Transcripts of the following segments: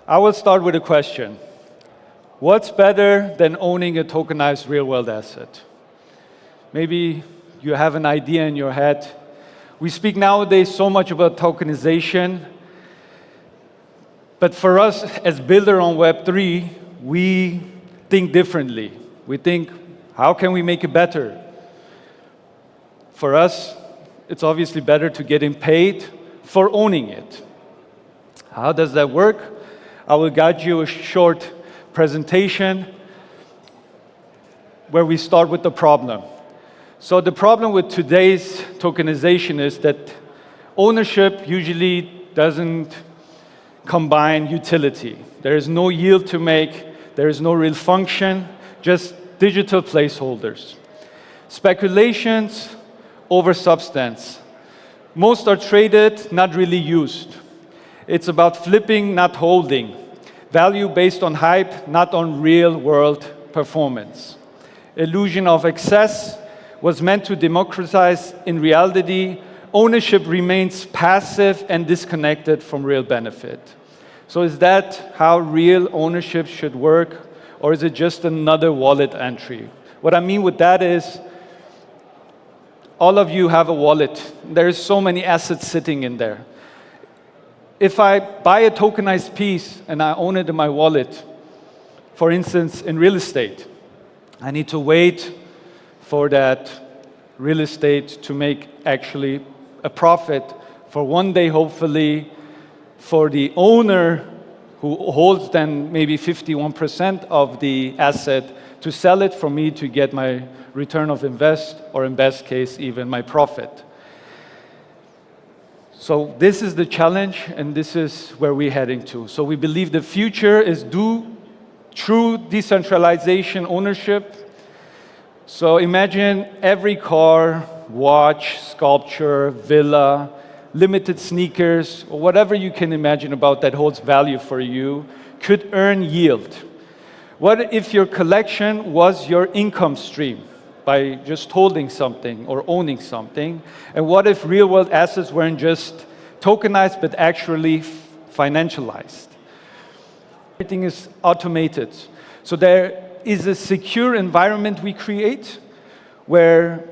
I will start with a question. What's better than owning a tokenized real-world asset? Maybe you have an idea in your head. We speak nowadays so much about tokenization, but for us as builder on Web3, we think differently. We think, how can we make it better? For us, it's obviously better to getting paid for owning it. How does that work? I will guide you a short presentation where we start with the problem. So the problem with today's tokenization is that ownership usually doesn't combine utility. There is no yield to make, there is no real function, just digital placeholders. Speculations over substance. Most are traded, not really used. It's about flipping, not holding. Value based on hype, not on real-world performance. Illusion of excess was meant to democratize. In reality, ownership remains passive and disconnected from real benefit. So is that how real ownership should work, or is it just another wallet entry? What I mean with that is, all of you have a wallet. There's so many assets sitting in there. If I buy a tokenized piece and I own it in my wallet, for instance, in real estate, I need to wait for that real estate to make actually a profit for one day, hopefully, for the owner who holds then maybe 51% of the asset to sell it for me to get my return of invest, or in best case, even my profit. So this is the challenge, and this is where we're heading to. So we believe the future is true decentralization ownership. So imagine every car, watch, sculpture, villa, limited sneakers, or whatever you can imagine about that holds value for you, could earn yield. What if your collection was your income stream by just holding something or owning something? And what if real-world assets weren't just tokenized, but actually financialized? Everything is automated. So there is a secure environment we create where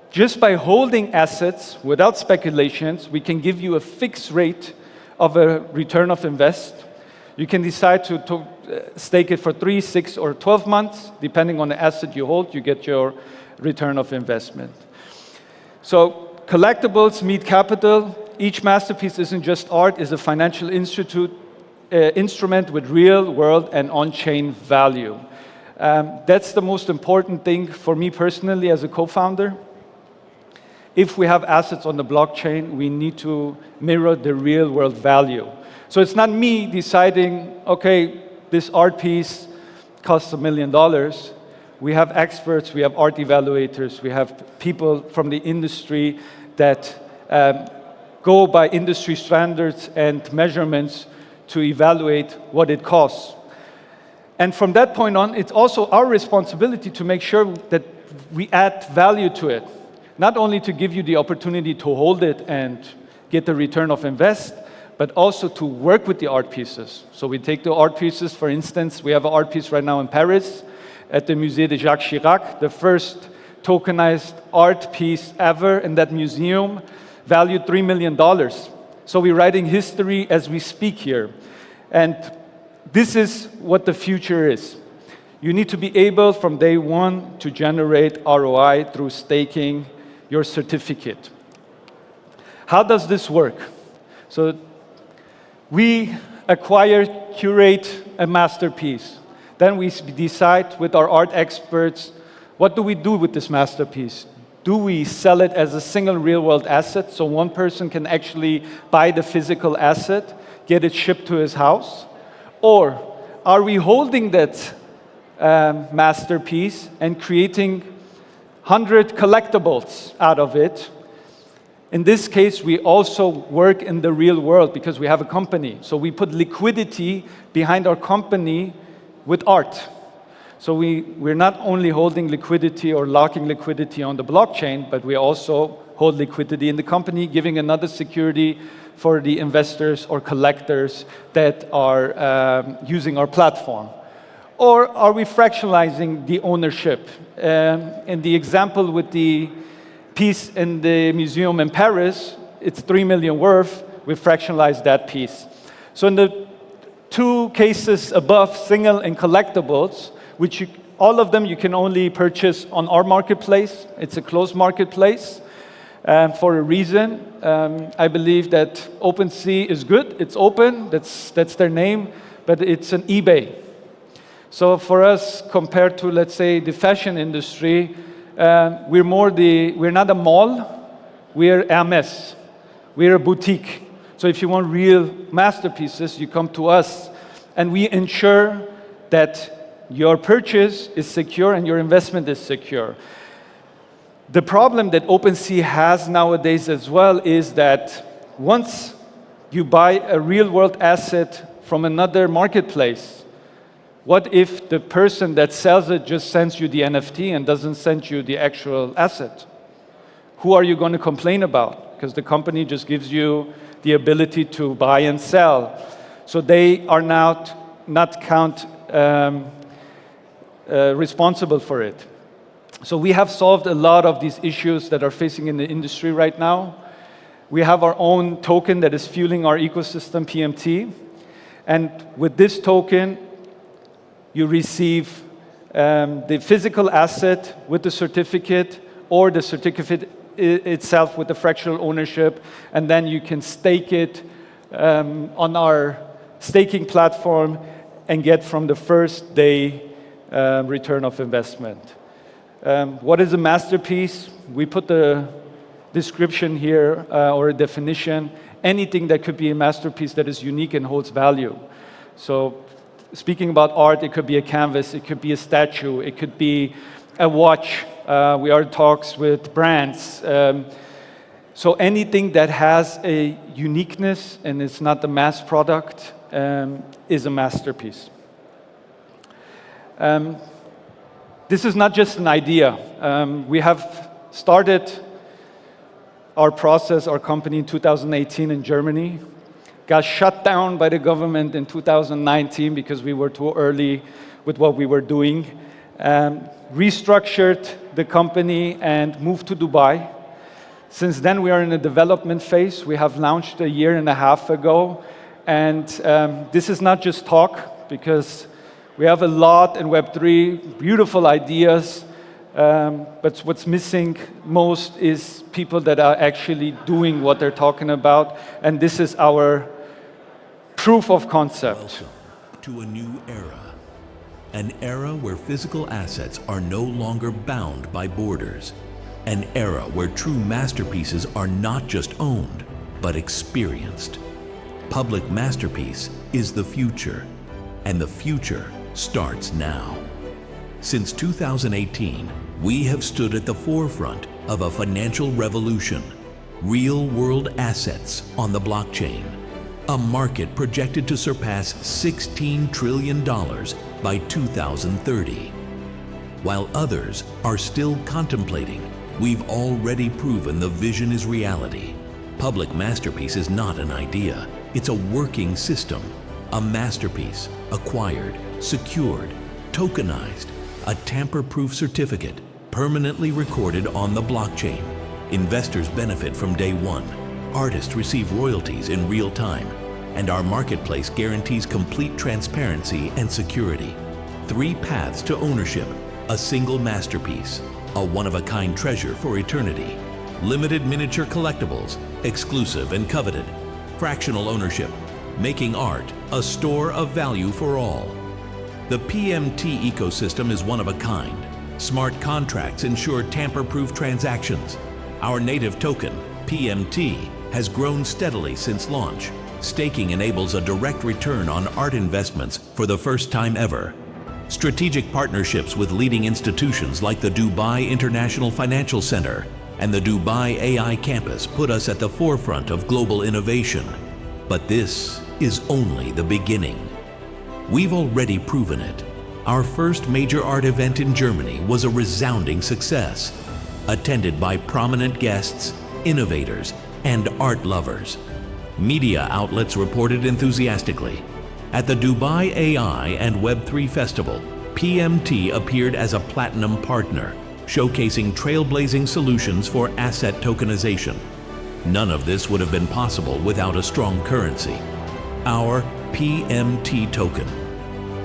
just by holding assets without speculations, we can give you a fixed rate of a return of invest. You can decide to stake it for 3, 6, or 12 months. Depending on the asset you hold, you get your return of investment. So collectibles meet capital. Each masterpiece isn't just art, it's a financial instrument with real world and on-chain value. That's the most important thing for me personally as a co-founder. If we have assets on the blockchain, we need to mirror the real world value. So it's not me deciding, okay, this art piece costs $1 million. We have experts, we have art evaluators, we have people from the industry that go by industry standards and measurements to evaluate what it costs. And from that point on, it's also our responsibility to make sure that we add value to it. Not only to give you the opportunity to hold it and get the return of invest, but also to work with the art pieces. So we take the art pieces, for instance, we have an art piece right now in Paris at the Musée de Jacques Chirac, the first tokenized art piece ever in that museum, valued $3 million. So we're writing history as we speak here. And this is what the future is. You need to be able from day one to generate ROI through staking your certificate. How does this work? So we acquire, curate a masterpiece. Then we decide with our art experts, what do we do with this masterpiece? Do we sell it as a single real-world asset so one person can actually buy the physical asset, get it shipped to his house? Or are we holding that masterpiece and creating 100 collectibles out of it? In this case, we also work in the real world because we have a company. So we put liquidity behind our company with art. So we're not only holding liquidity or locking liquidity on the blockchain, but we also hold liquidity in the company, giving another security for the investors or collectors that are using our platform? Or are we fractionalizing the ownership? In the example with the piece in the museum in Paris, it's 3 million worth, we fractionalized that piece. So in the two cases above, single and collectibles, which all of them you can only purchase on our marketplace. It's a closed marketplace for a reason. I believe that OpenSea is good. It's open. That's their name, but it's an eBay. So for us, compared to, let's say, the fashion industry, we're not a mall. We're Hermès. We're a boutique. So if you want real masterpieces, you come to us, and we ensure that your purchase is secure and your investment is secure. The problem that OpenSea has nowadays as well is that once you buy a real-world asset from another marketplace, what if the person that sells it just sends you the NFT and doesn't send you the actual asset? Who are you going to complain about? Because the company just gives you the ability to buy and sell. So they are not responsible for it. So we have solved a lot of these issues that are facing in the industry right now. We have our own token that is fueling our ecosystem, PMT. And with this token, you receive the physical asset with the certificate, or the certificate itself with the fractional ownership, and then you can stake it on our staking platform and get from the first day return of investment. What is a masterpiece? We put the description here, or a definition. Anything that could be a masterpiece that is unique and holds value. So speaking about art, it could be a canvas, it could be a statue, it could be a watch. We are in talks with brands. So anything that has a uniqueness and it's not a mass product is a masterpiece. This is not just an idea. We have started our process, our company in 2018 in Germany. Got shut down by the government in 2019 because we were too early with what we were doing. Restructured the company and moved to Dubai. Since then, we are in a development phase. We have launched a year and a half ago. And this is not just talk, because we have a lot in Web3, beautiful ideas, but what's missing most is people that are actually doing what they're talking about, and this is our proof of concept. Welcome to a new era. An era where physical assets are no longer bound by borders. An era where true masterpieces are not just owned, but experienced. Public masterpiece is the future, and the future starts now. Since 2018, we have stood at the forefront of a financial revolution. Real-world assets on the blockchain. A market projected to surpass $16 trillion by 2030. While others are still contemplating, we've already proven the vision is reality. Public masterpiece is not an idea, it's a working system. A masterpiece, acquired, secured, tokenized, a tamper-proof certificate, permanently recorded on the blockchain. Investors benefit from day one. Artists receive royalties in real time, and our marketplace guarantees complete transparency and security. 3 paths to ownership: a single masterpiece, a one-of-a-kind treasure for eternity, limited miniature collectibles, exclusive and coveted, fractional ownership, making art a store of value for all. The PMT ecosystem is one of a kind. Smart contracts ensure tamper-proof transactions. Our native token, PMT, has grown steadily since launch. Staking enables a direct return on art investments for the first time ever. Strategic partnerships with leading institutions like the Dubai International Financial Center and the Dubai AI Campus put us at the forefront of global innovation. But this is only the beginning. We've already proven it. Our first major art event in Germany was a resounding success, attended by prominent guests, innovators, and art lovers. Media outlets reported enthusiastically. At the Dubai AI and Web3 Festival, PMT appeared as a platinum partner, showcasing trailblazing solutions for asset tokenization. None of this would have been possible without a strong currency. Our PMT token,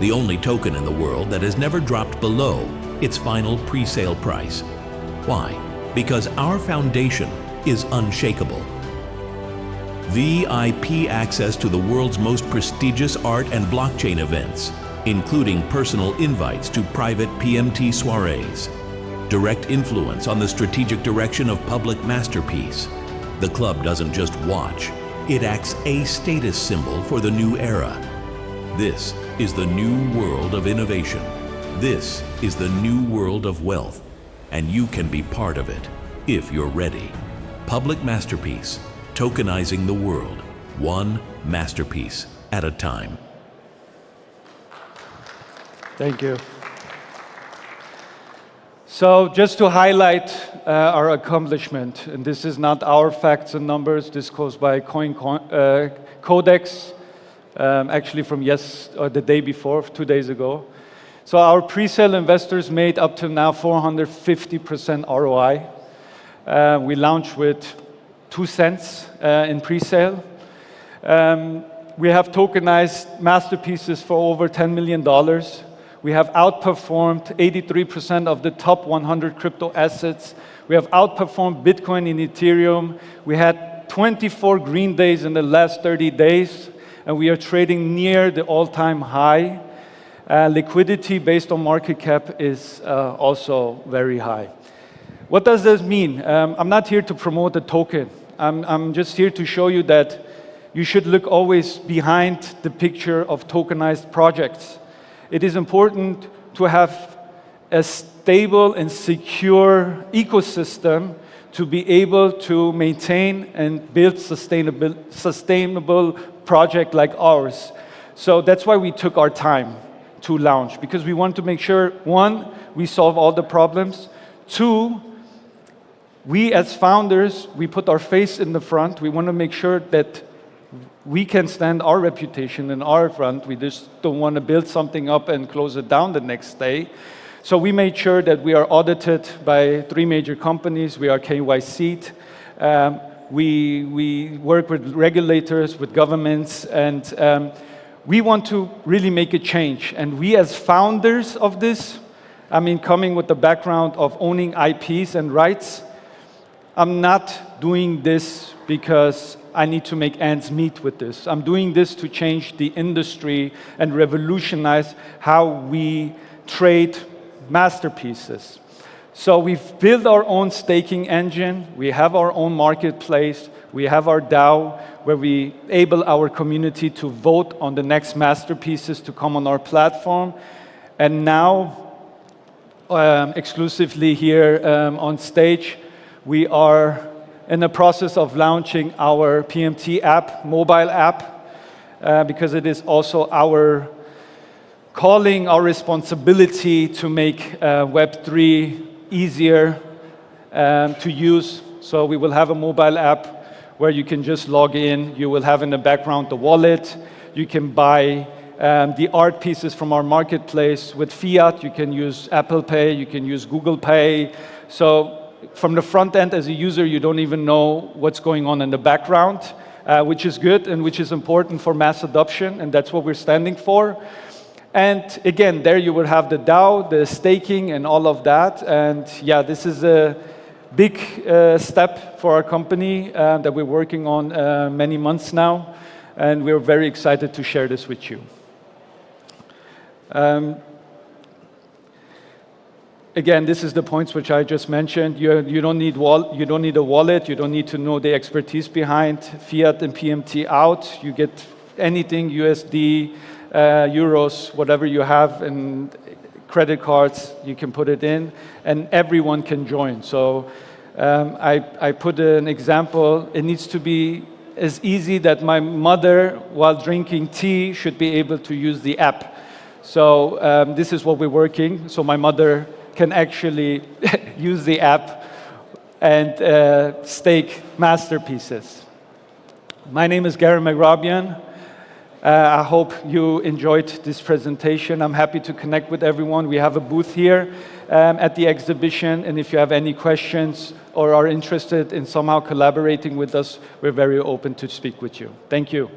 the only token in the world that has never dropped below its final pre-sale price. Why? Because our foundation is unshakable. VIP access to the world's most prestigious art and blockchain events, including personal invites to private PMT soirees. Direct influence on the strategic direction of public masterpiece. The club doesn't just watch, it acts a status symbol for the new era. This is the new world of innovation. This is the new world of wealth, and you can be part of it if you're ready. Public masterpiece, tokenizing the world, one masterpiece at a time. Thank you. So just to highlight our accomplishment, and this is not our facts and numbers, this goes by Codex, actually from the day before, 2 days ago. So our pre-sale investors made up to now 450% ROI. We launched with 2 cents in pre-sale. We have tokenized masterpieces for over $10 million. We have outperformed 83% of the top 100 crypto assets. We have outperformed Bitcoin and Ethereum. We had 24 green days in the last 30 days, and we are trading near the all-time high. Liquidity based on market cap is also very high. What does this mean? I'm not here to promote a token. I'm just here to show you that you should look always behind the picture of tokenized projects. It is important to have a stable and secure ecosystem to be able to maintain and build sustainable project like ours. So that's why we took our time to launch, because we want to make sure, one, we solve all the problems. Two, we as founders, we put our face in the front. We want to make sure that we can stand our reputation in our front. We just don't want to build something up and close it down the next day. So we made sure that we are audited by 3 major companies. We are KYC'd. We work with regulators, with governments, and we want to really make a change. And we as founders of this, I mean, coming with the background of owning IPs and rights, I'm not doing this because I need to make ends meet with this. I'm doing this to change the industry and revolutionize how we trade masterpieces. So we've built our own staking engine. We have our own marketplace. We have our DAO, where we enable our community to vote on the next masterpieces to come on our platform. And now, exclusively here on stage, we are in the process of launching our PMT app, mobile app, because it is also our calling, our responsibility to make Web3 easier to use. So we will have a mobile app where you can just log in. You will have in the background the wallet. You can buy the art pieces from our marketplace with fiat. You can use Apple Pay. You can use Google Pay. So from the front end, as a user, you don't even know what's going on in the background, which is good and which is important for mass adoption, and that's what we're standing for. And again, there you will have the DAO, the staking, and all of that. And yeah, this is a big step for our company that we're working on many months now, and we're very excited to share this with you. Again, this is the points which I just mentioned. You don't need a wallet. You don't need to know the expertise behind fiat and PMT out. You get anything, USD, euros, whatever you have, and credit cards, you can put it in, and everyone can join. So I put an example. It needs to be as easy that my mother, while drinking tea, should be able to use the app. So this is what we're working. So my mother can actually use the app and stake masterpieces. My name is Garen Mehrabian. I hope you enjoyed this presentation. I'm happy to connect with everyone. We have a booth here at the exhibition, and if you have any questions or are interested in somehow collaborating with us, we're very open to speak with you. Thank you.